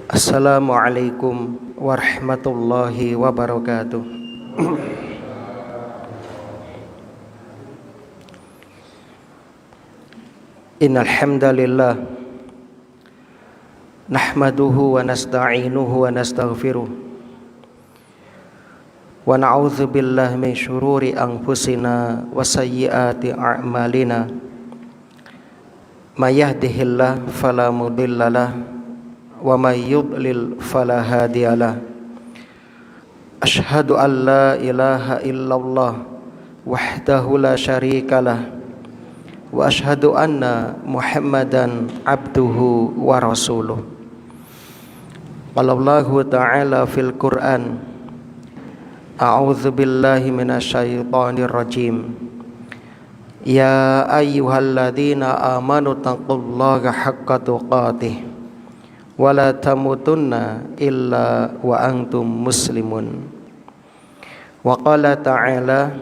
Assalamualaikum warahmatullahi wabarakatuh. Innal hamdalillah nahmaduhu wa nasta'inuhu wa nastaghfiruh wa na'udzu billahi min syururi anfusina wa sayyiati a'malina. May yahdihillahu fala mudhillalah wa may yudlil fala hadiyalah. Asyhadu an la ilaha illallah wahdahu la syarikalah wa asyhadu anna Muhammadan abduhu wa rasuluh. Qala Allahu ta'ala fil Qur'an, a'udzu billahi minasyaitonir rajim. Ya ayyuhalladzina amanu taqullaha haqqa tuqatih wa la tamutunna illa wa antum muslimun. Wa qala ta'ala,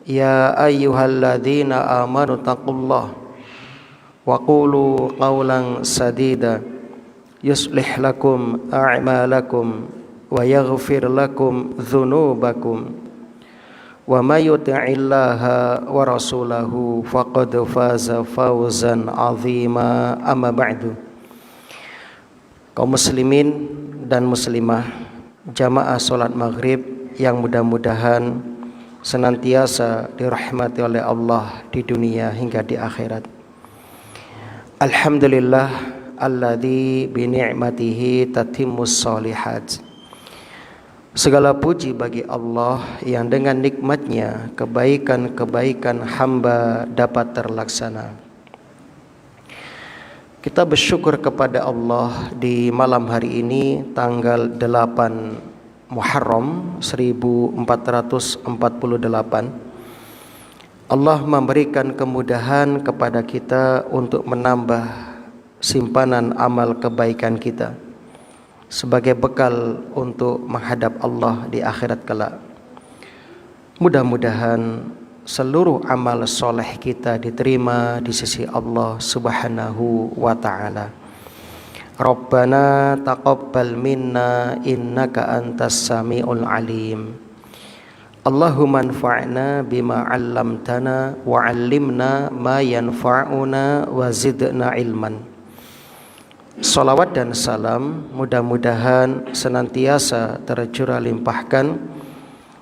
ya ayyuhalladzina amanu taqullaha wa qulu qawlan sadida yuslih lakum a'malakum wa yaghfir lakum dhunubakum wa may yuti'illaha wa rasulahu faqad faza fawzan 'azima. Amma ba'du. Kaum muslimin dan muslimah, jamaah salat maghrib yang mudah-mudahan senantiasa dirahmati oleh Allah di dunia hingga di akhirat. Alhamdulillah alladzi bi ni'matihi tatimmus shalihat. Segala puji bagi Allah yang dengan nikmatnya kebaikan-kebaikan hamba dapat terlaksana. Kita bersyukur kepada Allah di malam hari ini tanggal 8 Muharram 1448. Allah memberikan kemudahan kepada kita untuk menambah simpanan amal kebaikan kita sebagai bekal untuk menghadap Allah di akhirat kelak. Mudah-mudahan seluruh amal soleh kita diterima di sisi Allah Subhanahu wa ta'ala. Rabbana taqabbal minna innaka antas sami'ul alim. Allahumma anfa'na bima 'allamtana wa 'allimna ma yanfa'una wa zidna ilman. Salawat dan salam mudah-mudahan senantiasa tercurah limpahkan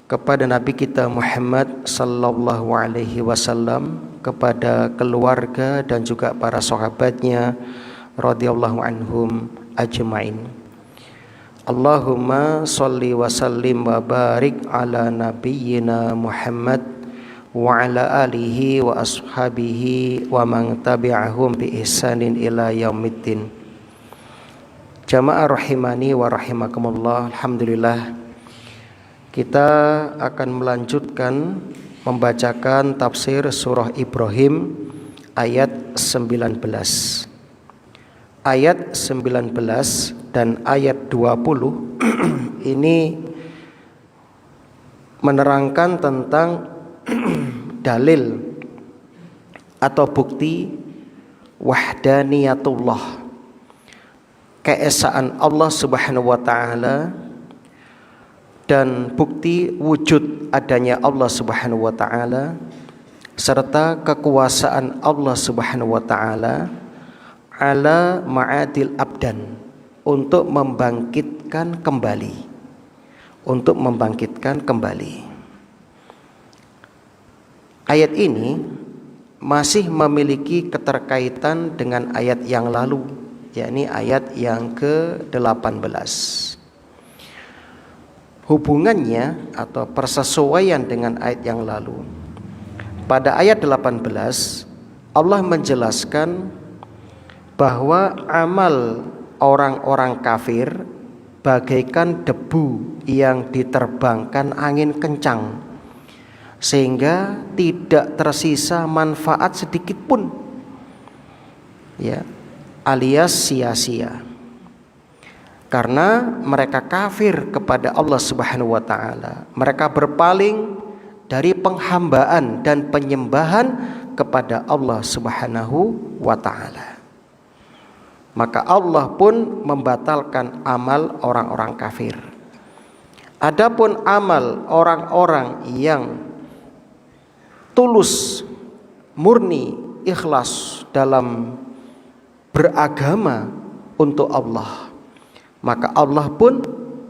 kepada Nabi kita Muhammad sallallahu alaihi wasallam, kepada keluarga dan juga para sahabatnya radhiyallahu anhum ajmain. Allahumma shalli wa sallim wa barik ala nabiyyina Muhammad wa ala alihi wa ashabihi wa man tabi'ahum bi ihsanin ila yaumiddin. Jamaah rahimani wa rahimakumullah, alhamdulillah kita akan melanjutkan membacakan tafsir surah Ibrahim ayat 19. Ayat 19 dan ayat 20 ini menerangkan tentang dalil atau bukti wahdaniyatullah, keesaan Allah Subhanahu wa ta'ala, dan bukti wujud adanya Allah Subhanahu wa ta'ala serta kekuasaan Allah Subhanahu wa ta'ala ala ma'adil abdan, untuk membangkitkan kembali. Ayat ini masih memiliki keterkaitan dengan ayat yang lalu, yakni ayat yang ke-18. Hubungannya atau persesuaian dengan ayat yang lalu. Pada ayat 18 Allah menjelaskan bahwa amal orang-orang kafir bagaikan debu yang diterbangkan angin kencang, sehingga tidak tersisa manfaat sedikit pun, ya, alias sia-sia. Karena mereka kafir kepada Allah Subhanahu wa ta'ala, mereka berpaling dari penghambaan dan penyembahan kepada Allah Subhanahu wa ta'ala. maka Allah pun membatalkan amal orang-orang kafir. Adapun amal orang-orang yang tulus, murni, ikhlas dalam beragama untuk Allah, maka Allah pun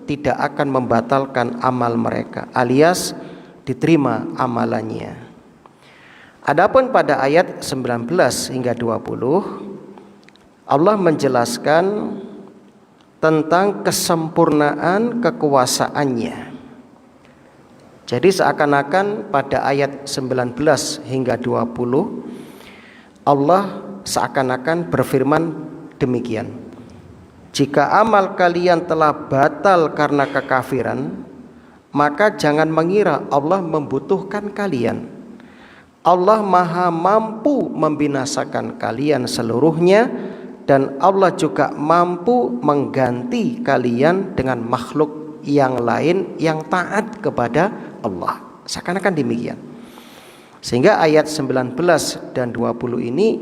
tidak akan membatalkan amal mereka, alias diterima amalannya. Adapun pada ayat 19 hingga 20, Allah menjelaskan tentang kesempurnaan kekuasaannya. Jadi seakan-akan pada ayat 19 hingga 20 Allah seakan-akan berfirman demikian: jika amal kalian telah batal karena kekafiran, maka jangan mengira Allah membutuhkan kalian. Allah Maha mampu membinasakan kalian seluruhnya, dan Allah juga mampu mengganti kalian dengan makhluk yang lain yang taat kepada Allah. Seakan-akan demikian. Sehingga ayat 19 dan 20 ini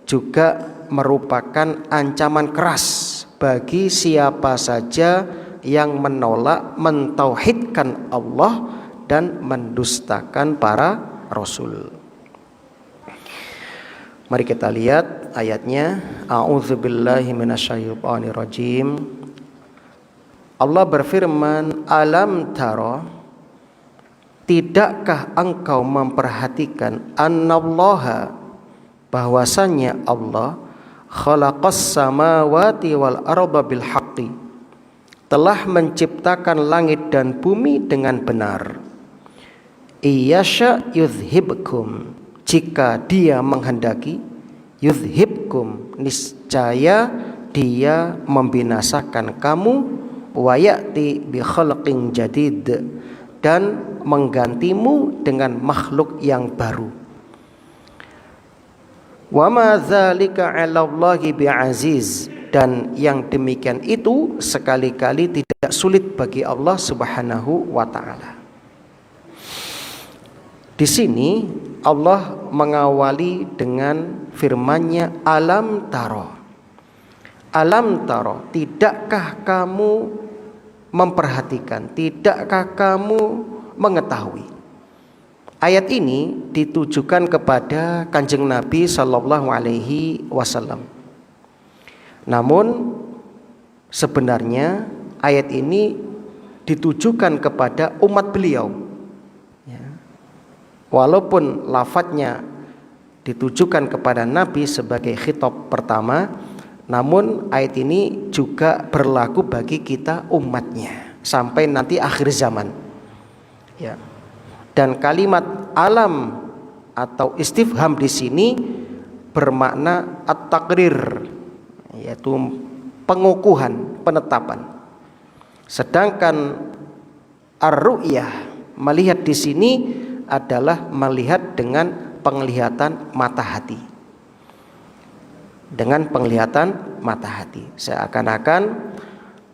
juga merupakan ancaman keras bagi siapa saja yang menolak mentauhidkan Allah dan mendustakan para rasul. Mari kita lihat ayatnya. A'udzubillahi minasyaitonirrajim. Allah berfirman, alam tara, tidakkah engkau memperhatikan annallaha, bahwasannya Allah khalaqas samawati wal arda bil haqqi, telah menciptakan langit dan bumi dengan benar. Iyasha yuzhibkum, jika dia menghendaki, yuzhibkum, niscaya dia membinasakan kamu, wa ya'ti bi khalqin jadid, dan menggantimu dengan makhluk yang baru. Wa ma dzalika 'alallahi bi'aziz, dan yang demikian itu sekali-kali tidak sulit bagi Allah Subhanahu wa taala. Di sini Allah mengawali dengan firman-Nya alam taro. Alam taro, tidakkah kamu memperhatikan, tidakkah kamu mengetahui? Ayat ini ditujukan kepada Kanjeng Nabi sallallahu alaihi wasallam. Namun sebenarnya ayat ini ditujukan kepada umat beliau. Walaupun lafadznya ditujukan kepada Nabi sebagai khitab pertama, namun ayat ini juga berlaku bagi kita umatnya sampai nanti akhir zaman. Ya. Dan kalimat alam atau istifham di sini bermakna at-taqrir, yaitu pengukuhan, penetapan. Sedangkan ar-ru'yah, melihat di sini adalah melihat dengan penglihatan mata hati. Dengan penglihatan mata hati. Seakan-akan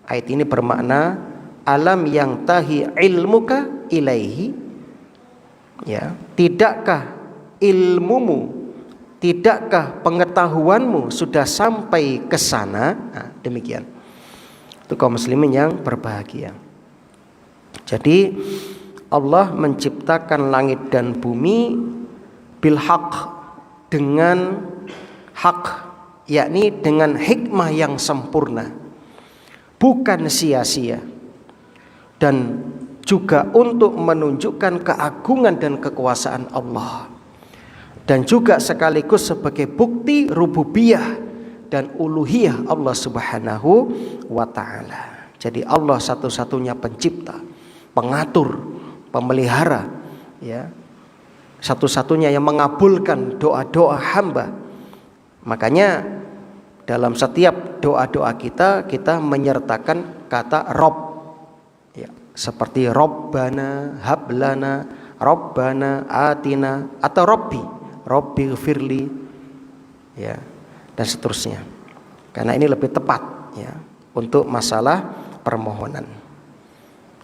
ayat ini bermakna alam yang tahi ilmuka ilaihi, ya, tidakkah ilmumu, tidakkah pengetahuanmu sudah sampai ke sana? Nah, demikian. Itu kaum muslimin yang berbahagia. Jadi Allah menciptakan langit dan bumi bil haq, dengan hak, yakni dengan hikmah yang sempurna, bukan sia-sia, dan juga untuk menunjukkan keagungan dan kekuasaan Allah, dan juga sekaligus sebagai bukti rububiyah dan uluhiyah Allah Subhanahu wa taala. Jadi Allah satu-satunya pencipta, pengatur, pemelihara, ya, satu-satunya yang mengabulkan doa-doa hamba. Makanya dalam setiap doa-doa kita menyertakan kata Rob, ya, seperti Robbana hablana, Robbana atina, atau Robbi gfirli, ya, dan seterusnya. Karena ini lebih tepat, ya, untuk masalah permohonan.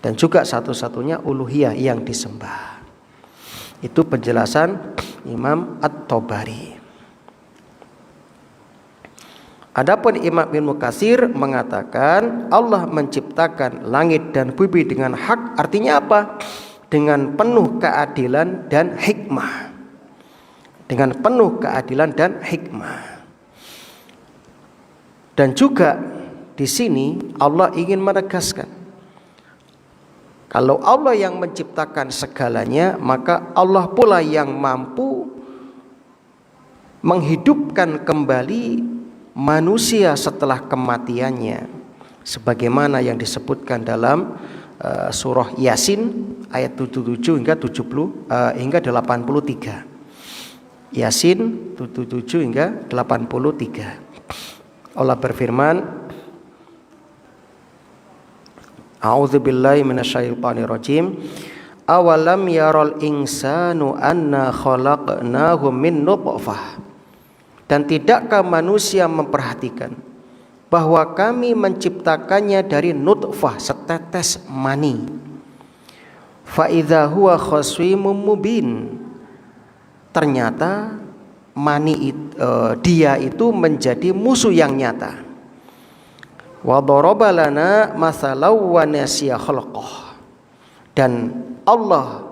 Dan juga satu-satunya uluhiyah yang disembah. Itu penjelasan Imam At-Tabari. Adapun Imam Ibnu Katsir mengatakan Allah menciptakan langit dan bumi dengan hak, artinya apa? Dengan penuh keadilan dan hikmah. Dengan penuh keadilan dan hikmah. Dan juga di sini Allah ingin menegaskan, kalau Allah yang menciptakan segalanya, maka Allah pula yang mampu menghidupkan kembali manusia setelah kematiannya, sebagaimana yang disebutkan dalam surah Yasin ayat 77 hingga 83. Yasin 77 hingga 83. Allah berfirman, A'udzubillahi minasyaitonirrajim. Awalam yaral insanu anna khalaqnahu min nutfah. Dan tidakkah manusia memperhatikan bahwa kami menciptakannya dari nutfah, setetes mani. Fa idza huwa khaswimun mubin. Ternyata dia itu menjadi musuh yang nyata. Wa daraba lana mathalan wa nasiya khalqah. Dan Allah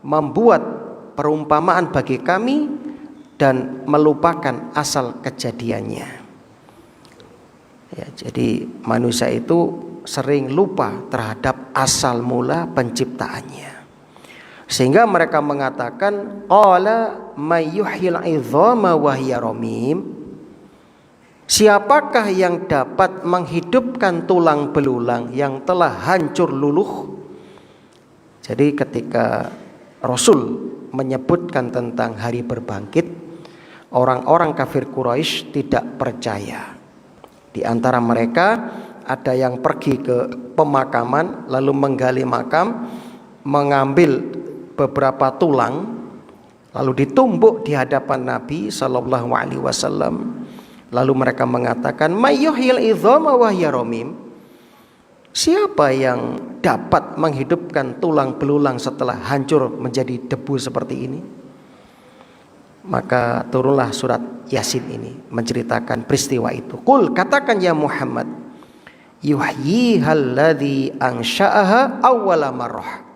membuat perumpamaan bagi kami dan melupakan asal kejadiannya. Ya, jadi manusia itu sering lupa terhadap asal mula penciptaannya. Sehingga mereka mengatakan qala may yuhyil 'idhama wa hiya ramim. Siapakah yang dapat menghidupkan tulang belulang yang telah hancur luluh? Jadi ketika Rasul menyebutkan tentang hari berbangkit, orang-orang kafir Quraisy tidak percaya. Di antara mereka ada yang pergi ke pemakaman lalu menggali makam, mengambil beberapa tulang lalu ditumbuk di hadapan Nabi sallallahu alaihi wasallam. Lalu mereka mengatakan, "Mayyuhyil idzama wa hiya ramim." Siapa yang dapat menghidupkan tulang belulang setelah hancur menjadi debu seperti ini? Maka turunlah surat Yasin ini menceritakan peristiwa itu. Qul, katakan ya Muhammad, yuhyihal ladzi ansha'aha awwala marrah.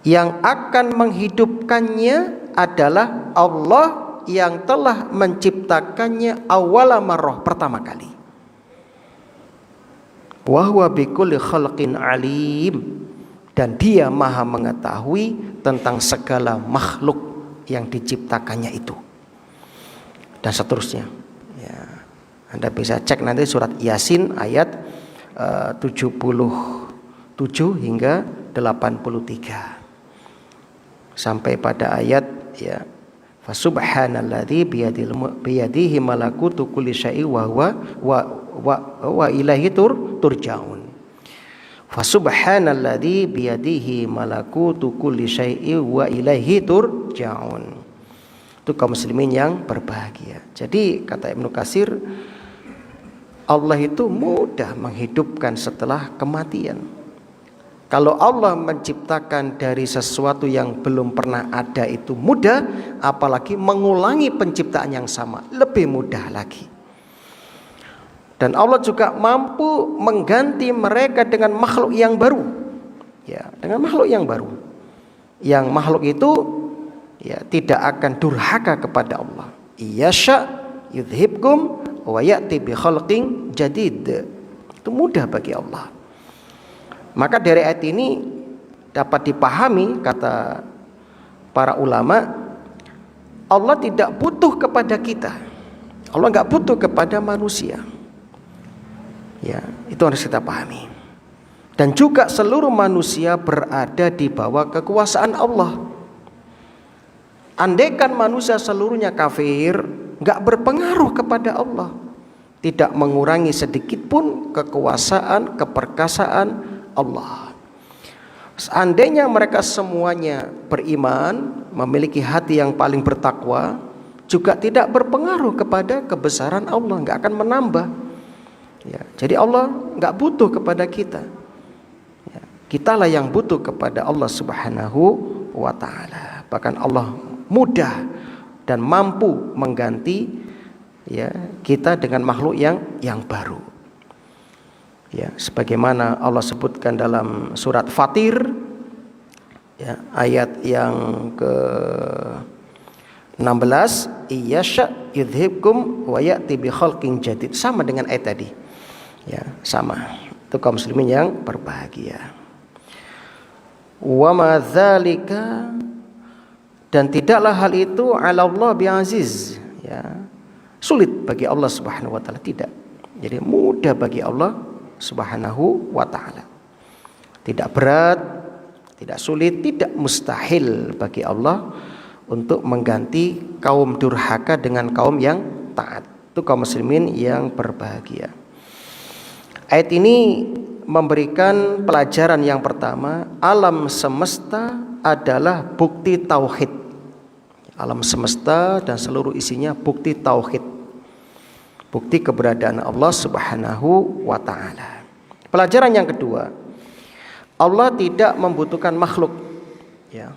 Yang akan menghidupkannya adalah Allah yang telah menciptakannya awwala marrah, pertama kali. Wa huwa bikulli khalqin alim. Dan dia maha mengetahui tentang segala makhluk yang diciptakannya itu. Dan seterusnya ya, Anda bisa cek nanti surat Yasin ayat 77 hingga 83 sampai pada ayat ya, fasubhanalladzi biyadihi malakutu kulli syai'in wa ilaihi turja'un. Fasubhanalladzi biyadihi malakutu kulli syai'in wa ilaihi turja'un. Itu kaum muslimin yang berbahagia. Jadi kata Ibnu Katsir, Allah itu mudah menghidupkan setelah kematian. Kalau Allah menciptakan dari sesuatu yang belum pernah ada itu mudah, apalagi mengulangi penciptaan yang sama lebih mudah lagi. Dan Allah juga mampu mengganti mereka dengan makhluk yang baru. Ya, dengan makhluk yang baru. Yang makhluk itu ya tidak akan durhaka kepada Allah. Yasha yudhibkum wa ya'ti bi khalqin jadid. Itu mudah bagi Allah. Maka dari ayat ini dapat dipahami kata para ulama, Allah tidak butuh kepada kita. Allah enggak butuh kepada manusia. Ya, itu harus kita pahami. Dan juga seluruh manusia berada di bawah kekuasaan Allah. Andaikan manusia seluruhnya kafir, enggak berpengaruh kepada Allah. Tidak mengurangi sedikit pun kekuasaan, keperkasaan Allah. Seandainya mereka semuanya beriman, memiliki hati yang paling bertakwa, juga tidak berpengaruh kepada kebesaran Allah, enggak akan menambah. Ya, jadi Allah enggak butuh kepada kita. Ya, kitalah yang butuh kepada Allah Subhanahu wa taala. Bahkan Allah mudah dan mampu mengganti ya kita dengan makhluk yang baru. Ya, sebagaimana Allah sebutkan dalam surat Fatir, ya, ayat yang ke 16, iyasha yudhibkum wa ya'ti bi khalqin jadid, sama dengan ayat tadi. Ya, sama. Itu kaum muslimin yang berbahagia. Wa ma dzalika, dan tidaklah hal itu 'ala Allah bi'aziz, ya. Sulit bagi Allah Subhanahu wa taala, tidak. Jadi mudah bagi Allah Subhanahu wa taala. Tidak berat, tidak sulit, tidak mustahil bagi Allah untuk mengganti kaum durhaka dengan kaum yang taat. Itu kaum muslimin yang berbahagia. Ayat ini memberikan pelajaran yang pertama, alam semesta adalah bukti tauhid. Alam semesta dan seluruh isinya bukti tauhid, bukti keberadaan Allah Subhanahu wa taala. Pelajaran yang kedua, Allah tidak membutuhkan makhluk, ya.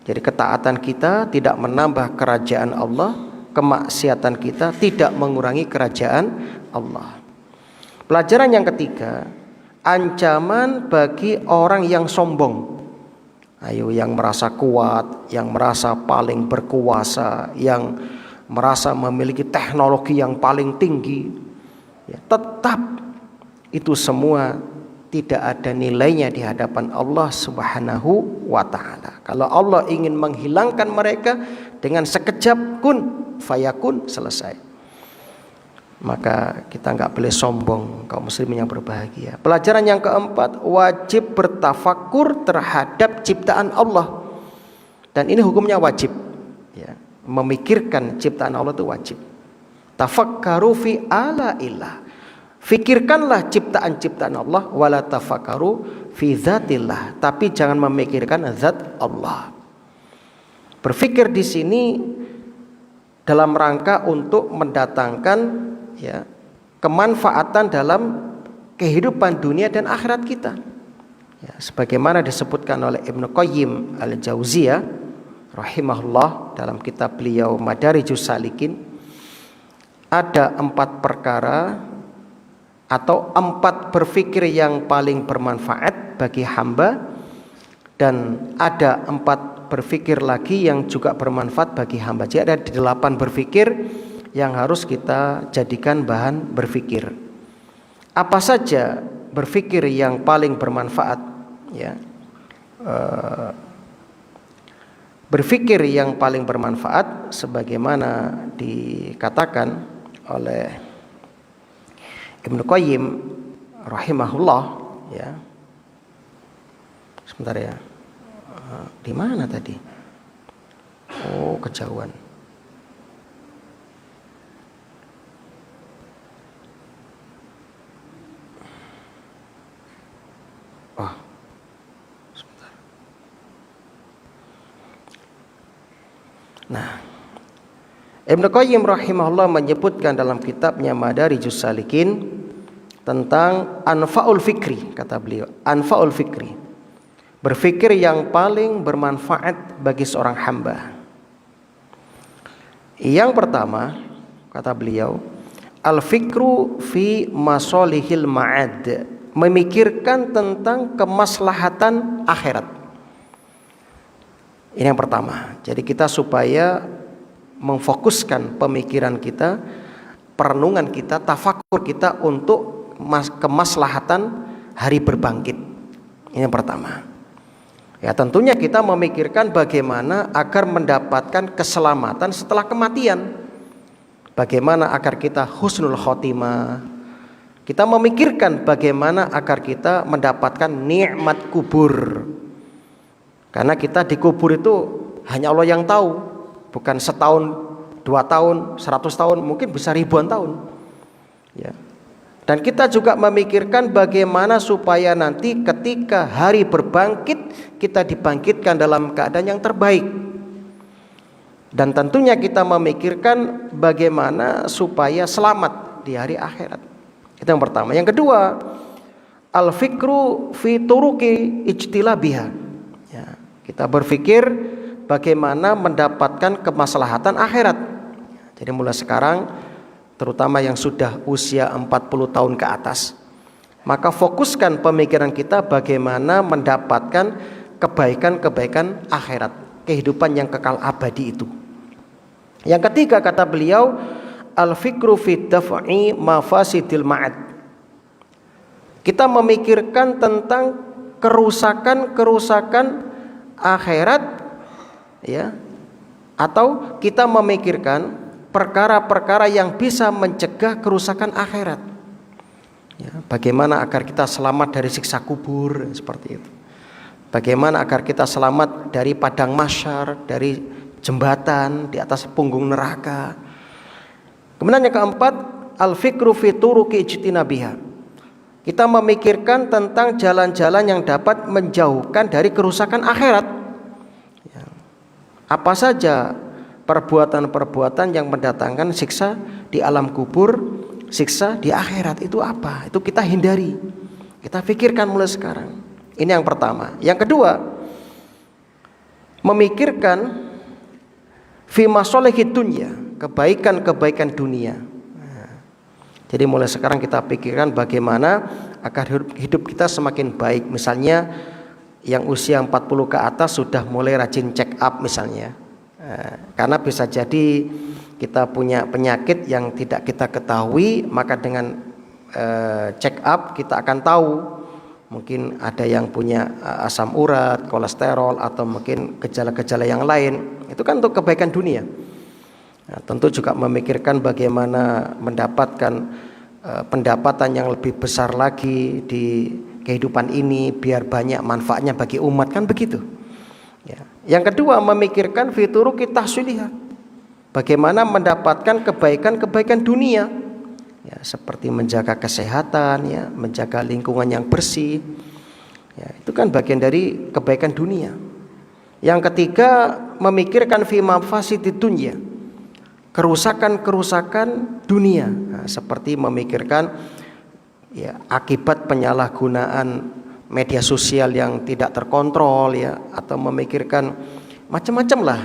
Jadi ketaatan kita tidak menambah kerajaan Allah, kemaksiatan kita tidak mengurangi kerajaan Allah. Pelajaran yang ketiga, ancaman bagi orang yang sombong. Ayo, yang merasa kuat, yang merasa paling berkuasa, yang merasa memiliki teknologi yang paling tinggi, ya, tetap itu semua tidak ada nilainya di hadapan Allah Subhanahu wa taala. Kalau Allah ingin menghilangkan mereka dengan sekejap, kun fayakun, selesai. Maka kita nggak boleh sombong, kaum muslimin yang berbahagia. Pelajaran yang keempat, wajib bertafakur terhadap ciptaan Allah. Dan ini hukumnya wajib, ya. Memikirkan ciptaan Allah itu wajib. Tafakkaru fi ala ilah. Fikirkanlah ciptaan-ciptaan Allah, wala tafakkaru fi dzatillah. Tapi jangan memikirkan zat Allah. Berfikir di sini dalam rangka untuk mendatangkan, ya, kemanfaatan dalam kehidupan dunia dan akhirat kita. Ya, sebagaimana disebutkan oleh Ibnu Qayyim al-Jauziyah rahimahullah dalam kitab beliau Madarijus Salikin, ada 4 perkara atau 4 berfikir yang paling bermanfaat bagi hamba, dan ada 4 berfikir lagi yang juga bermanfaat bagi hamba. Jadi ada 8 berfikir yang harus kita jadikan bahan berfikir. Apa saja berfikir yang paling bermanfaat, ya? Berfikir yang paling bermanfaat sebagaimana dikatakan oleh Ibnu Qayyim rahimahullah, ya. Sebentar ya. Di mana tadi? Oh, kejauhan. Oh, sebentar. Nah, Ibnu Qayyim rahimahullah menyebutkan dalam kitabnya Madarijus Salikin tentang anfa'ul fikri, kata beliau, anfa'ul fikri, berfikir yang paling bermanfaat bagi seorang hamba. Yang pertama, kata beliau, al-fikru fi masolihil ma'ad, memikirkan tentang kemaslahatan akhirat. Ini yang pertama. Jadi kita supaya memfokuskan pemikiran kita, perenungan kita, tafakur kita untuk kemaslahatan hari berbangkit. Ini yang pertama. Ya, tentunya kita memikirkan bagaimana agar mendapatkan keselamatan setelah kematian. Bagaimana agar kita husnul khotimah. Kita memikirkan bagaimana agar kita mendapatkan nikmat kubur. Karena kita dikubur itu hanya Allah yang tahu. Bukan setahun, 2 tahun, 100 tahun, mungkin bisa ribuan tahun. Ya. Dan kita juga memikirkan bagaimana supaya nanti ketika hari berbangkit, kita dibangkitkan dalam keadaan yang terbaik. Dan tentunya kita memikirkan bagaimana supaya selamat di hari akhirat. Itu yang pertama. Yang kedua, al-fikru fi turuqi ijtilabiha. Ya, kita berpikir bagaimana mendapatkan kemaslahatan akhirat. Jadi mulai sekarang terutama yang sudah usia 40 tahun ke atas. Maka fokuskan pemikiran kita bagaimana mendapatkan kebaikan-kebaikan akhirat, kehidupan yang kekal abadi itu. Yang ketiga kata beliau, al-fikru fi daf'i mafasidil ma'ad. Kita memikirkan tentang kerusakan-kerusakan akhirat, ya, atau kita memikirkan perkara-perkara yang bisa mencegah kerusakan akhirat. Ya, bagaimana agar kita selamat dari siksa kubur, seperti itu. Bagaimana agar kita selamat dari padang mahsyar, dari jembatan di atas punggung neraka. Kemudian yang keempat, al-fikru fi turuqi ijtinabiha. Kita memikirkan tentang jalan-jalan yang dapat menjauhkan dari kerusakan akhirat. Ya. Apa saja perbuatan-perbuatan yang mendatangkan siksa di alam kubur, siksa di akhirat itu apa? Itu kita hindari. Kita pikirkan mulai sekarang. Ini yang pertama. Yang kedua, memikirkan fi masolihid dunya, kebaikan-kebaikan dunia. Jadi mulai sekarang kita pikirkan bagaimana agar hidup kita semakin baik. Misalnya yang usia 40 ke atas sudah mulai rajin check up misalnya. Karena bisa jadi kita punya penyakit yang tidak kita ketahui, maka dengan check up kita akan tahu. Mungkin ada yang punya asam urat, kolesterol, atau mungkin gejala-gejala yang lain. Itu kan untuk kebaikan dunia. Nah, tentu juga memikirkan bagaimana mendapatkan pendapatan yang lebih besar lagi di kehidupan ini biar banyak manfaatnya bagi umat, kan begitu. Ya. Yang kedua, memikirkan fituruki tahsiliha, bagaimana mendapatkan kebaikan-kebaikan dunia, ya, seperti menjaga kesehatan, ya, menjaga lingkungan yang bersih, ya, itu kan bagian dari kebaikan dunia. Yang ketiga, memikirkan fi mafasidid dunya, kerusakan-kerusakan dunia, nah, seperti memikirkan, ya, akibat penyalahgunaan media sosial yang tidak terkontrol, ya, atau memikirkan macam-macam lah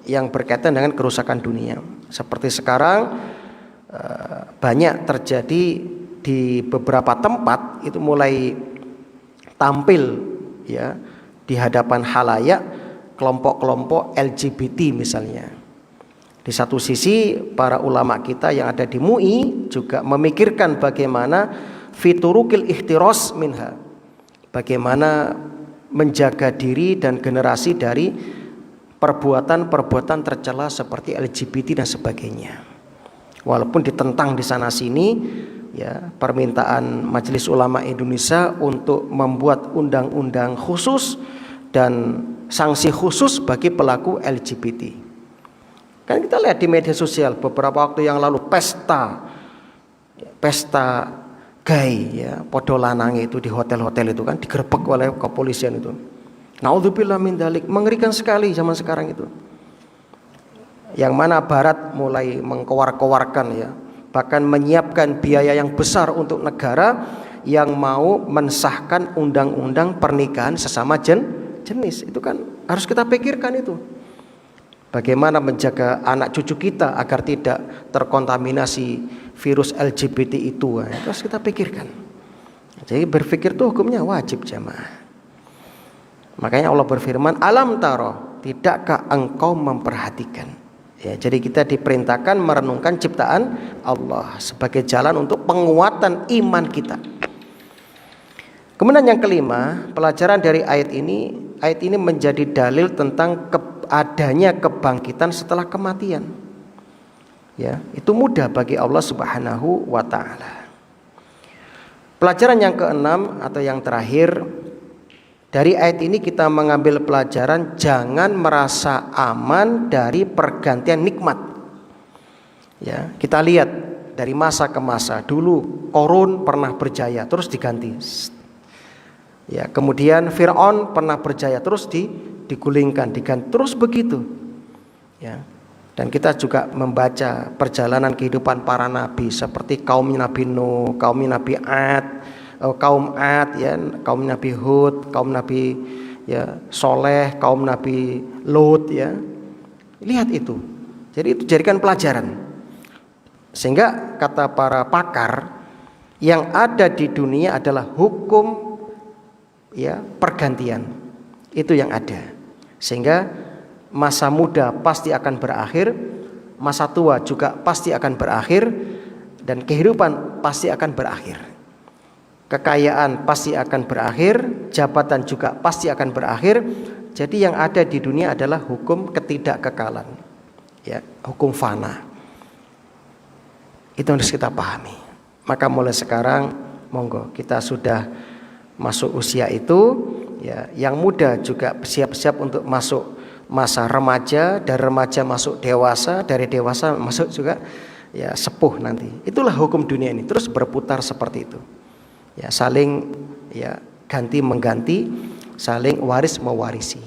yang berkaitan dengan kerusakan dunia. Seperti sekarang banyak terjadi di beberapa tempat itu mulai tampil, ya, di hadapan khalayak kelompok-kelompok LGBT misalnya. Di satu sisi para ulama kita yang ada di MUI juga memikirkan bagaimana fiturukil ihtiros minha, bagaimana menjaga diri dan generasi dari perbuatan-perbuatan tercela seperti LGBT dan sebagainya. Walaupun ditentang di sana sini, ya, permintaan Majelis Ulama Indonesia untuk membuat undang-undang khusus dan sanksi khusus bagi pelaku LGBT. Kan kita lihat di media sosial beberapa waktu yang lalu pesta gay, ya, podo lanang itu di hotel-hotel itu kan digerebek oleh kepolisian itu. Naudzubillah min dzalik, mengerikan sekali zaman sekarang itu. Yang mana Barat mulai mengkowar-kowarkan, ya, bahkan menyiapkan biaya yang besar untuk negara yang mau mensahkan undang-undang pernikahan sesama jenis. Itu kan harus kita pikirkan itu. Bagaimana menjaga anak cucu kita agar tidak terkontaminasi virus LGBT itu, nah, itu harus kita pikirkan. Jadi berpikir itu hukumnya wajib jamaah. Makanya Allah berfirman, alam taro, tidakkah engkau memperhatikan? Ya, jadi kita diperintahkan merenungkan ciptaan Allah sebagai jalan untuk penguatan iman kita. Kemudian yang kelima, pelajaran dari ayat ini menjadi dalil tentang adanya kebangkitan setelah kematian. Ya, itu mudah bagi Allah Subhanahu wa taala. Pelajaran yang keenam atau yang terakhir, dari ayat ini kita mengambil pelajaran jangan merasa aman dari pergantian nikmat. Ya, kita lihat dari masa ke masa. Dulu Qarun pernah berjaya, terus diganti. Ya, kemudian Fir'aun pernah berjaya, terus digulingkan, diganti, terus begitu. Ya. Dan kita juga membaca perjalanan kehidupan para nabi seperti kaum Nabi Nuh, kaum Nabi Ad, ya, kaum Nabi Hud, kaum Nabi, ya, Soleh, kaum Nabi Lut, ya. Lihat itu. Jadi itu jadikan pelajaran. Sehingga kata para pakar, yang ada di dunia adalah hukum ya pergantian. Itu yang ada. Sehingga masa muda pasti akan berakhir, masa tua juga pasti akan berakhir, dan kehidupan pasti akan berakhir. Kekayaan pasti akan berakhir, jabatan juga pasti akan berakhir. Jadi yang ada di dunia adalah hukum ketidakkekalan, ya, hukum fana. Itu harus kita pahami. Maka mulai sekarang, monggo kita sudah masuk usia itu, ya, yang muda juga siap-siap untuk masuk masa remaja, dari remaja masuk dewasa, dari dewasa masuk juga ya sepuh nanti. Itulah hukum dunia ini, terus berputar seperti itu. Ya, saling ya ganti mengganti, saling waris mewarisi.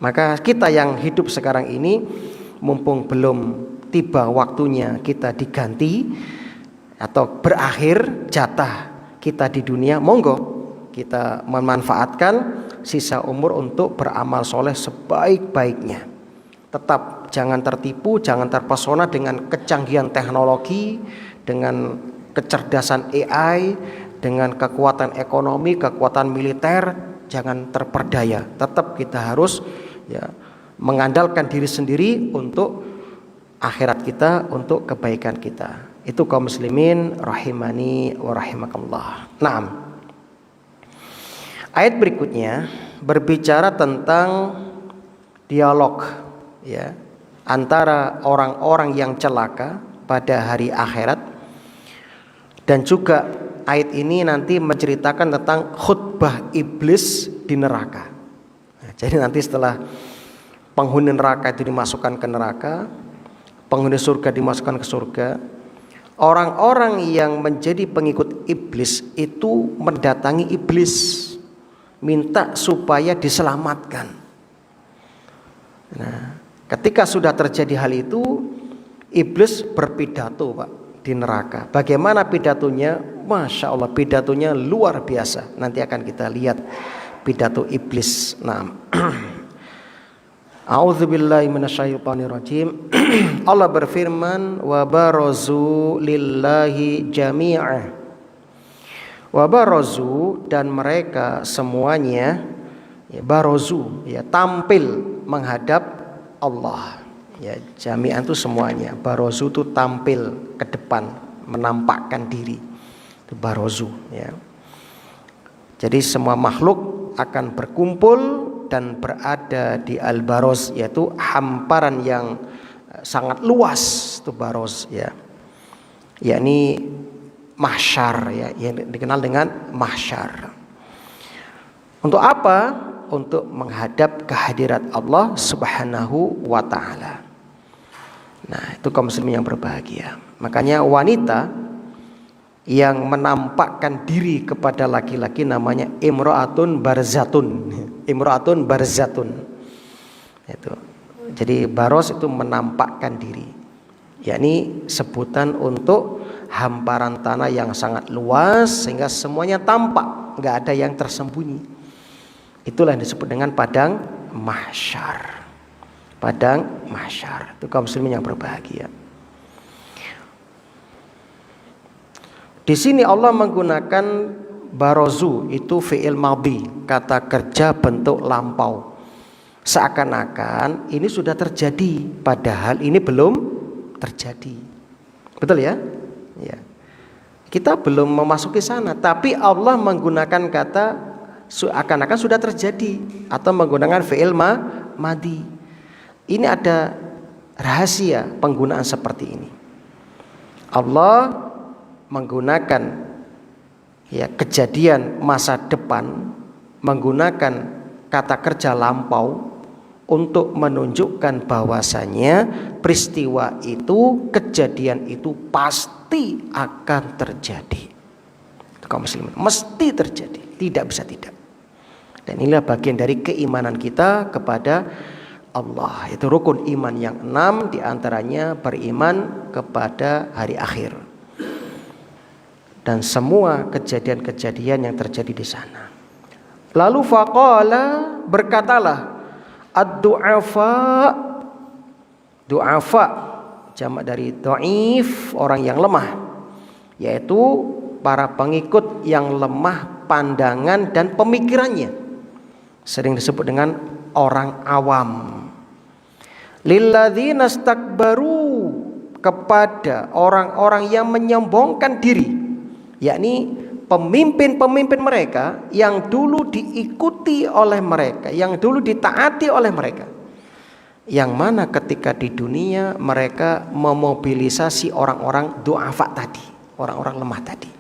Maka kita yang hidup sekarang ini, mumpung belum tiba waktunya kita diganti atau berakhir jatah kita di dunia, monggo kita memanfaatkan sisa umur untuk beramal soleh sebaik-baiknya. Tetap jangan tertipu, jangan terpesona dengan kecanggihan teknologi, dengan kecerdasan AI, dengan kekuatan ekonomi, kekuatan militer. Jangan terperdaya. Tetap kita harus ya mengandalkan diri sendiri untuk akhirat kita, untuk kebaikan kita. Itu kaum muslimin rahimani wa rahimakumullah. Naam. Ayat berikutnya berbicara tentang dialog ya antara orang-orang yang celaka pada hari akhirat, dan juga ayat ini nanti menceritakan tentang khutbah iblis di neraka. Nah, jadi nanti setelah penghuni neraka itu dimasukkan ke neraka, penghuni surga dimasukkan ke surga, orang-orang yang menjadi pengikut iblis itu mendatangi iblis, minta supaya diselamatkan. Nah, ketika sudah terjadi hal itu, iblis berpidato, Pak, di neraka. Bagaimana pidatonya? Masya Allah, pidatonya luar biasa. Nanti akan kita lihat pidato iblis. Nah, A'udzubillahi minasyaitonirrajim. Allah berfirman, wa barazu lillahi jami'ah. Wa barazu, dan mereka semuanya ya, barozu ya tampil menghadap Allah. Ya, jami'an itu semuanya. Barozu itu tampil ke depan, menampakkan diri. Itu barozu ya. Jadi semua makhluk akan berkumpul dan berada di al-baroz, yaitu hamparan yang sangat luas, itu baroz ya. Yakni mahsyar ya, yang dikenal dengan mahsyar. Untuk apa? Untuk menghadap kehadirat Allah Subhanahu wa taala. Nah, itu kaum muslimin yang berbahagia. Makanya wanita yang menampakkan diri kepada laki-laki namanya imra'atun barzatun. Imra'atun barzatun. Itu. Jadi baros itu menampakkan diri. Yakni sebutan untuk hamparan tanah yang sangat luas sehingga semuanya tampak, enggak ada yang tersembunyi. Itulah yang disebut dengan padang mahsyar. Padang mahsyar. Itu kaum muslimin yang berbahagia. Di sini Allah menggunakan barozu, itu fi'il madhi, kata kerja bentuk lampau. Seakan-akan ini sudah terjadi, padahal ini belum terjadi. Betul ya? Ya. Kita belum memasuki sana, tapi Allah menggunakan kata seakan-akan sudah terjadi atau menggunakan fi'il madhi. Ini ada rahasia penggunaan seperti ini. Allah menggunakan ya kejadian masa depan, menggunakan kata kerja lampau untuk menunjukkan bahwasanya peristiwa itu, kejadian itu pasti akan terjadi. Kaum muslimin, mesti terjadi, tidak bisa tidak. Dan inilah bagian dari keimanan kita kepada Allah. Itu rukun iman yang 6, diantaranya beriman kepada hari akhir dan semua kejadian-kejadian yang terjadi di sana. Lalu faqala, berkatalah ad-du'afa, du'afa jamak dari dhaif, orang yang lemah, yaitu para pengikut yang lemah pandangan dan pemikirannya, sering disebut dengan orang awam. Lilladzina istakbaru, kepada orang-orang yang menyombongkan diri, yakni pemimpin-pemimpin mereka yang dulu diikuti oleh mereka, yang dulu ditaati oleh mereka, yang mana ketika di dunia mereka memobilisasi orang-orang du'afa tadi, orang-orang lemah tadi.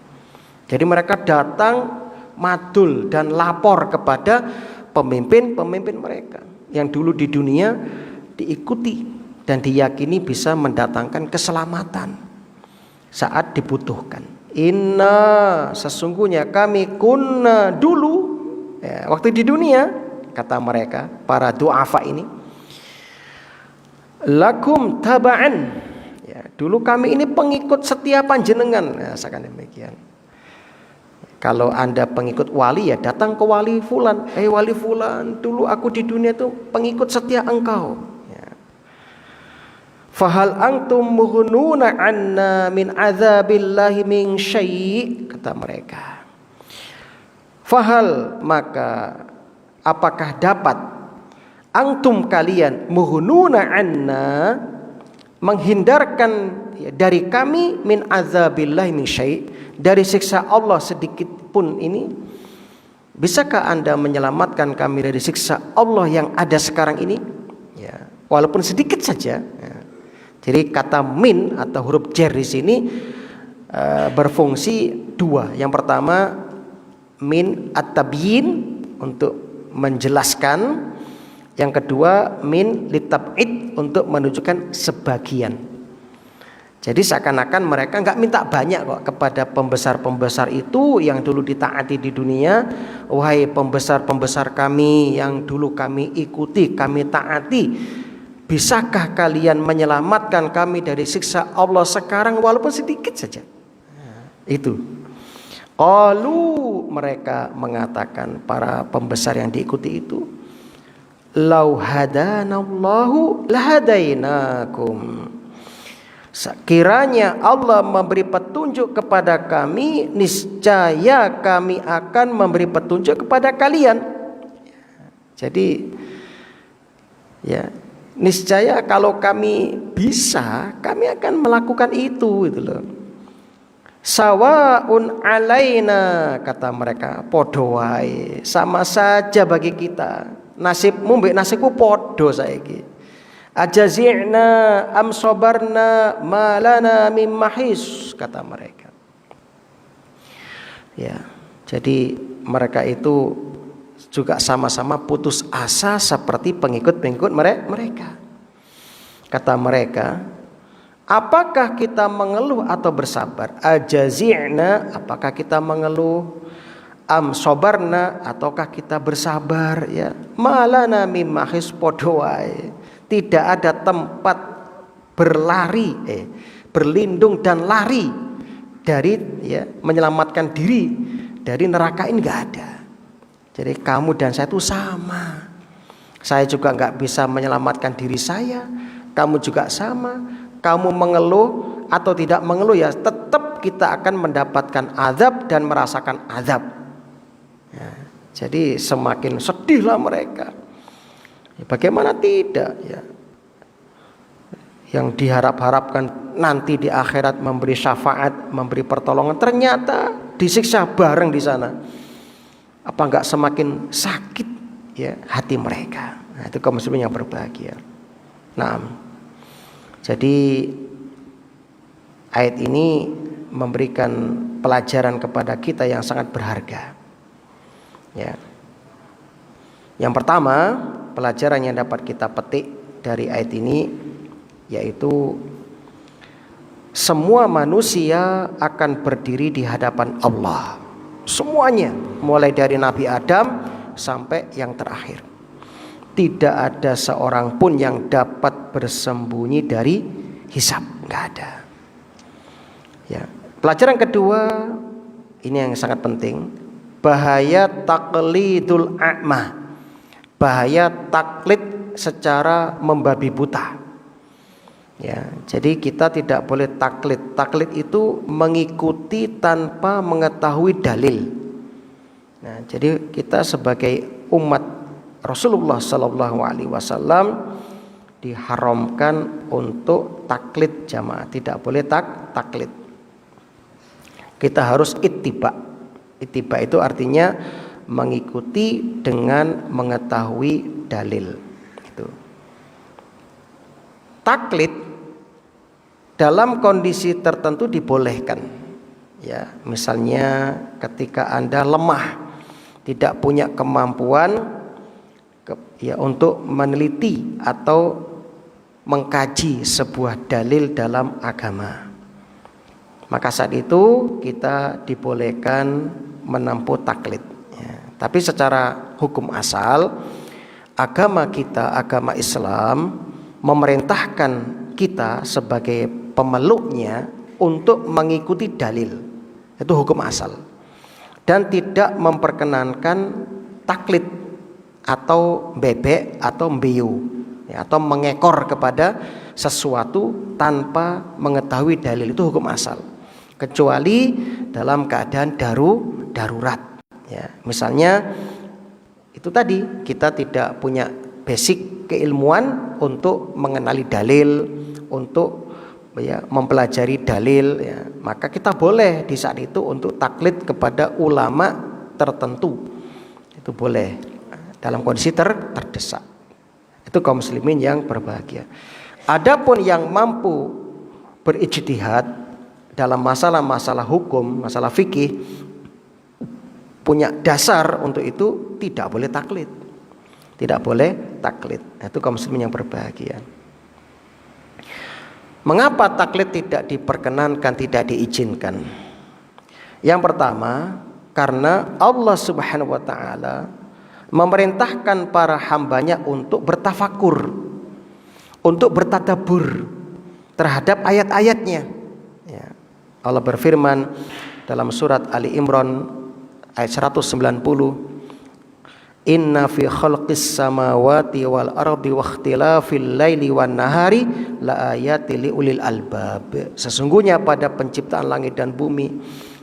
Jadi mereka datang madul dan lapor kepada pemimpin-pemimpin mereka yang dulu di dunia diikuti dan diyakini bisa mendatangkan keselamatan saat dibutuhkan. Inna, sesungguhnya kami kunna dulu, ya, waktu di dunia, kata mereka para du'afa ini, lakum taba'an, ya, dulu kami ini pengikut setia panjenengan. Ya, seakan demikian. Kalau Anda pengikut wali, ya datang ke wali fulan. Wali fulan, dulu aku di dunia itu pengikut setia engkau. Fahal antum mughnuna anna min azabillahi min syai', kata mereka. Fahal, maka apakah dapat antum kalian mughnuna anna, menghindarkan dari kami, min azabillahi min syai', dari siksa Allah sedikit pun ini? Bisakah Anda menyelamatkan kami dari siksa Allah yang ada sekarang ini? Ya, walaupun sedikit saja. Ya. Jadi kata min atau huruf jar di sini berfungsi dua. Yang pertama min at-tabyin, untuk menjelaskan. Yang kedua min litab'id, untuk menunjukkan sebagian. Jadi seakan-akan mereka nggak minta banyak kok kepada pembesar-pembesar itu yang dulu ditaati di dunia. Wahai pembesar-pembesar kami yang dulu kami ikuti, kami taati, bisakah kalian menyelamatkan kami dari siksa Allah sekarang walaupun sedikit saja? Itu. Qalu, mereka mengatakan, para pembesar yang diikuti itu, lau hadanallahu lahadainakum. Sekiranya Allah memberi petunjuk kepada kami, niscaya kami akan memberi petunjuk kepada kalian. Jadi ya, niscaya kalau kami bisa, kami akan melakukan itu, gitu loh. Sawaun alaina, kata mereka, podo wae, sama saja bagi kita. Nasibmu mbek nasibku podo saiki. Ajazi'na am sabarna malana mim mahis, kata mereka. Ya, jadi mereka itu juga sama-sama putus asa seperti pengikut-pengikut mereka. Kata mereka, apakah kita mengeluh atau bersabar? Ajazi'na, apakah kita mengeluh? Am sabarna, ataukah kita bersabar? Ya, malana mim mahis, podo wae. Tidak ada tempat berlari, berlindung dan lari dari, ya, menyelamatkan diri dari neraka ini, nggak ada. Jadi kamu dan saya itu sama. Saya juga nggak bisa menyelamatkan diri saya, kamu juga sama. Kamu mengeluh atau tidak mengeluh, ya tetap kita akan mendapatkan azab dan merasakan azab. Ya, jadi semakin sedihlah mereka. Ya, bagaimana tidak, ya? Yang diharap-harapkan nanti di akhirat memberi syafaat, memberi pertolongan, ternyata disiksa bareng di sana. Apa enggak semakin sakit, ya, hati mereka? Nah, itu kaum muslimin yang berbahagia. Nah, jadi ayat ini memberikan pelajaran kepada kita yang sangat berharga. Ya. Yang pertama, pelajaran yang dapat kita petik dari ayat ini, yaitu semua manusia akan berdiri di hadapan Allah. Semuanya, mulai dari Nabi Adam sampai yang terakhir. Tidak ada seorang pun yang dapat bersembunyi dari hisab, nggak ada. Ya. Pelajaran kedua, ini yang sangat penting, bahaya taqlidul a'ma, bahaya taklid secara membabi buta. Ya, jadi kita tidak boleh taklid. Taklid itu mengikuti tanpa mengetahui dalil. Nah, jadi kita sebagai umat Rasulullah Sallallahu Alaihi Wasallam diharamkan untuk taklid jamaah, tidak boleh taklid. Kita harus ittiba. Ittiba itu artinya mengikuti dengan mengetahui dalil. Itu. Taklid dalam kondisi tertentu dibolehkan. Ya, misalnya ketika Anda lemah, tidak punya kemampuan untuk meneliti atau mengkaji sebuah dalil dalam agama, maka saat itu kita dibolehkan menempuh taklid. Ya, tapi secara hukum asal agama kita, agama Islam memerintahkan kita sebagai pemeluknya untuk mengikuti dalil. Itu hukum asal. Dan tidak memperkenankan taklid atau bebek atau mbiu, ya, atau mengekor kepada sesuatu tanpa mengetahui dalil. Itu hukum asal. Kecuali dalam keadaan darurat. Ya, misalnya itu tadi kita tidak punya basic keilmuan untuk mengenali dalil, untuk mempelajari dalil, ya, maka kita boleh di saat itu untuk taklid kepada ulama tertentu. Itu boleh dalam kondisi terdesak. Itu kaum muslimin yang berbahagia. Adapun yang mampu berijtihad dalam masalah-masalah hukum, masalah fikih, punya dasar untuk itu, tidak boleh taklid. Tidak boleh taklid. Itu kaum muslimin yang berbahagia. Mengapa taklid tidak diperkenankan, tidak diizinkan? Yang pertama, karena Allah Subhanahu wa taala memerintahkan para hambanya untuk bertafakur, untuk bertadabbur terhadap ayat-ayatnya. Ya. Allah berfirman dalam surat Ali Imran ayat 190, Inna fi khalqis samawati wal ardi wa ikhtilafil laili wan nahari la ayati liulil albab. Sesungguhnya pada penciptaan langit dan bumi,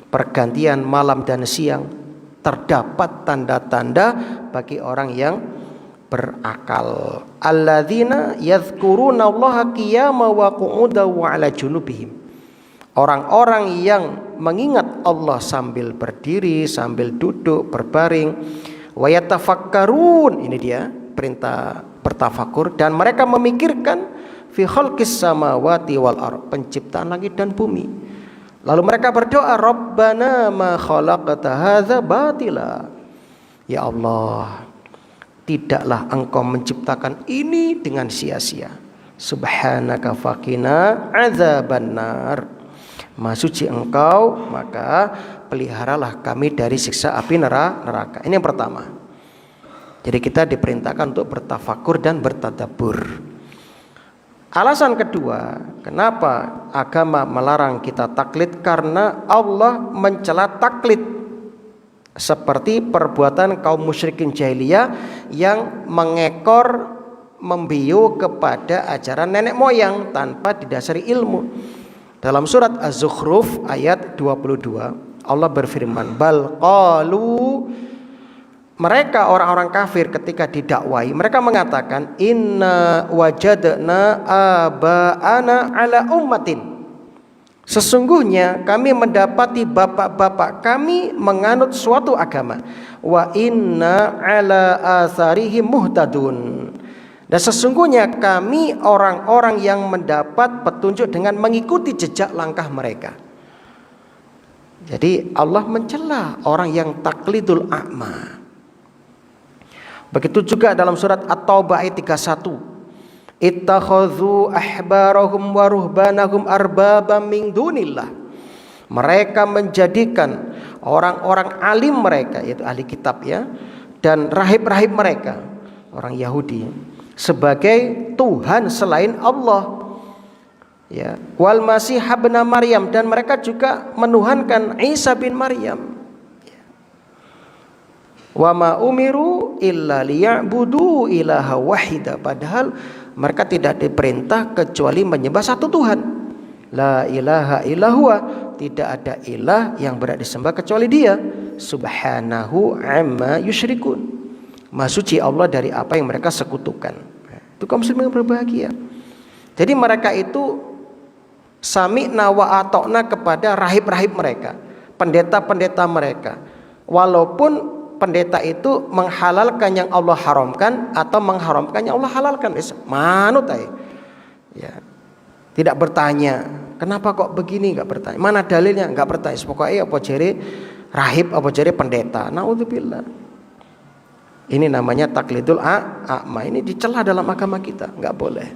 pergantian malam dan siang, terdapat tanda-tanda bagi orang yang berakal. Alladzina yadhkurunallaha qiyaman wa qu'udan wa 'ala junubihim. Orang-orang yang mengingat Allah sambil berdiri, sambil duduk, berbaring. Wa yatafakkarun, ini dia perintah bertafakur, dan mereka memikirkan fi khalqis samawati wal ardh, penciptaan langit dan bumi. Lalu mereka berdoa, Rabbana ma khalaqta hadza batila. Ya Allah, tidaklah Engkau menciptakan ini dengan sia-sia. Subhanaka faqina adzabannar. Maha suci Engkau, maka peliharalah kami dari siksa api neraka. Ini yang pertama. Jadi kita diperintahkan untuk bertafakur dan bertadabbur. Alasan kedua, kenapa agama melarang kita taklid? Karena Allah mencela taklid, seperti perbuatan kaum musyrikin jahiliyah yang mengekor, membiu kepada ajaran nenek moyang tanpa didasari ilmu. Dalam surat Az-Zukhruf ayat 22, Allah berfirman, bal qalu, mereka orang-orang kafir ketika didakwai, mereka mengatakan, inna wajadna aba'ana ala ummatin. Sesungguhnya kami mendapati bapak-bapak kami menganut suatu agama. Wa inna ala atharihim muhtadun. Dan sesungguhnya kami orang-orang yang mendapat petunjuk dengan mengikuti jejak langkah mereka. Jadi Allah mencela orang yang taklidul a'ma. Begitu juga dalam surat At-Taubah ayat 31. Ittakhadhu ahbarahum wa ruhbanahum arbabam min dunillah. Mereka menjadikan orang-orang alim mereka, yaitu ahli kitab ya, dan rahib-rahib mereka, orang Yahudi, sebagai Tuhan selain Allah. Ya, wal Masih ibn Maryam, dan mereka juga menuhankan Isa bin Maryam. Wa ma umiru illa liya'budu ilaha wahida, padahal mereka tidak diperintah kecuali menyembah satu Tuhan. La ilaha illallah, tidak ada ilah yang berhak disembah kecuali Dia. Subhanahu amma yusyrikun, Maha suci Allah dari apa yang mereka sekutukan. Itu kaum muslimin yang berbahagia. Jadi mereka itu sami'na wa ata'na kepada rahib-rahib mereka, pendeta-pendeta mereka. Walaupun pendeta itu menghalalkan yang Allah haramkan atau mengharamkan yang Allah halalkan, manut aja. Ya. Tidak bertanya, kenapa kok begini, enggak bertanya. Mana dalilnya, enggak bertanya. Pokoknya apa jere rahib, apa jere pendeta. Naudzubillah. Ini namanya taklidul a'ma. Ini dicela dalam agama kita, enggak boleh.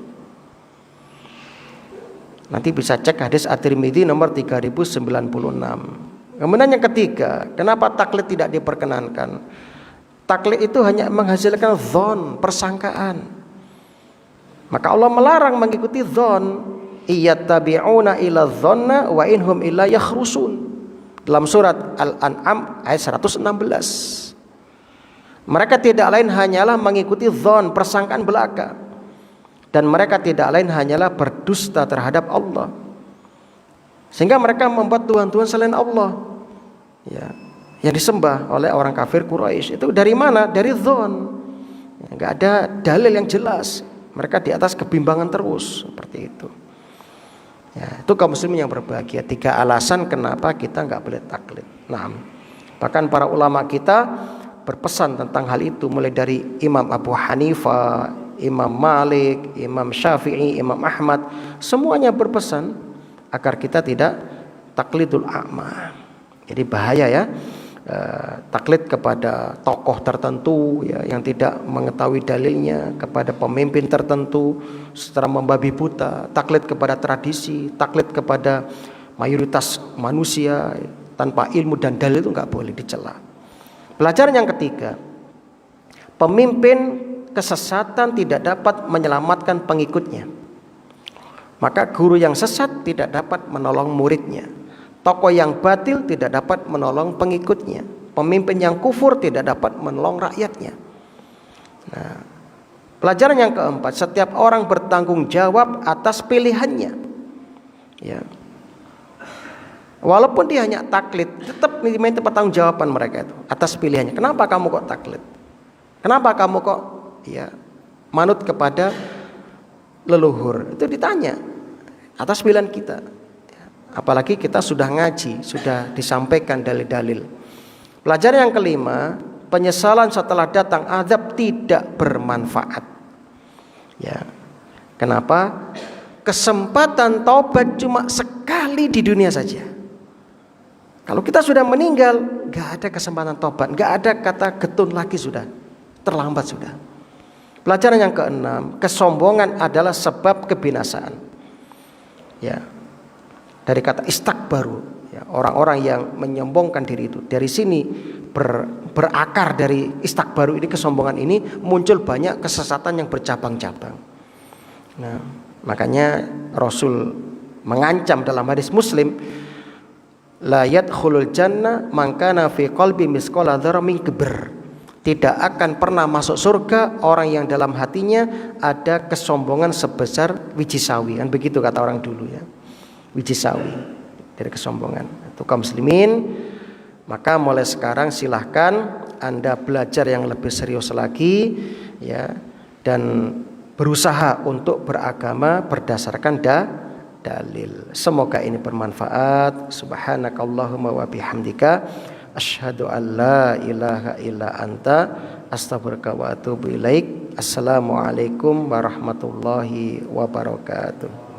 Nanti bisa cek hadis At-Tirmidzi nomor 3096. Kemudian yang ketiga, kenapa taklid tidak diperkenankan? Taklid itu hanya menghasilkan dzon, persangkaan. Maka Allah melarang mengikuti dzon. Iyattabi'una ila dzanna wa inhum illa yakhrusun. Dalam surat Al-An'am ayat 116. Mereka tidak lain hanyalah mengikuti dzon, persangkaan belaka. Dan mereka tidak lain hanyalah berdusta terhadap Allah. Sehingga mereka membuat tuhan-tuhan selain Allah. Ya, yang disembah oleh orang kafir Quraisy. Itu dari mana? Dari dzon. Enggak ada dalil yang jelas. Mereka di atas kebimbangan terus, seperti itu. Ya, itu kaum muslimin yang berbahagia. 3 alasan kenapa kita enggak boleh taklid. Nah, bahkan para ulama kita berpesan tentang hal itu, mulai dari Imam Abu Hanifah, Imam Malik, Imam Syafi'i, Imam Ahmad, semuanya berpesan agar kita tidak taklidul a'ma. Jadi bahaya ya, taklid kepada tokoh tertentu ya, yang tidak mengetahui dalilnya, kepada pemimpin tertentu secara membabi buta, taklid kepada tradisi, taklid kepada mayoritas manusia tanpa ilmu dan dalil, itu enggak boleh dicela. Pelajaran yang ketiga, pemimpin kesesatan tidak dapat menyelamatkan pengikutnya. Maka guru yang sesat tidak dapat menolong muridnya. Tokoh yang batil tidak dapat menolong pengikutnya. Pemimpin yang kufur tidak dapat menolong rakyatnya. Nah, pelajaran yang keempat, setiap orang bertanggung jawab atas pilihannya. Ya. Walaupun dia hanya taklid, tetap diminta pertanggungjawaban mereka itu atas pilihannya. Kenapa kamu kok taklid? Kenapa kamu kok manut kepada leluhur? Itu ditanya atas pilihan kita. Apalagi kita sudah ngaji, sudah disampaikan dalil-dalil. Pelajaran yang kelima, penyesalan setelah datang azab tidak bermanfaat. Ya. Kenapa? Kesempatan taubat cuma sekali di dunia saja. Kalau kita sudah meninggal, gak ada kesempatan taubat, gak ada kata getun lagi, sudah terlambat sudah. Pelajaran yang keenam, kesombongan adalah sebab kebinasaan. Ya. Dari kata istakbaru, ya, orang-orang yang menyombongkan diri itu. Dari sini berakar dari istakbaru ini, kesombongan ini, muncul banyak kesesatan yang bercabang-cabang. Nah, makanya Rasul mengancam dalam hadis Muslim, la yadkhulul jannah man kana fi qalbi misqala dzarratin min kibr. Tidak akan pernah masuk surga orang yang dalam hatinya ada kesombongan sebesar biji sawi. Kan begitu kata orang dulu ya. Biji sawi dari kesombongan. Itu kaum muslimin, maka mulai sekarang silahkan Anda belajar yang lebih serius lagi ya, dan berusaha untuk beragama berdasarkan dalil. Semoga ini bermanfaat. Subhanakallahumma wa bihamdika asyhadu an la ilaha illa anta astaghfiruka wa atubu ilaik. Assalamualaikum warahmatullahi wabarakatuh.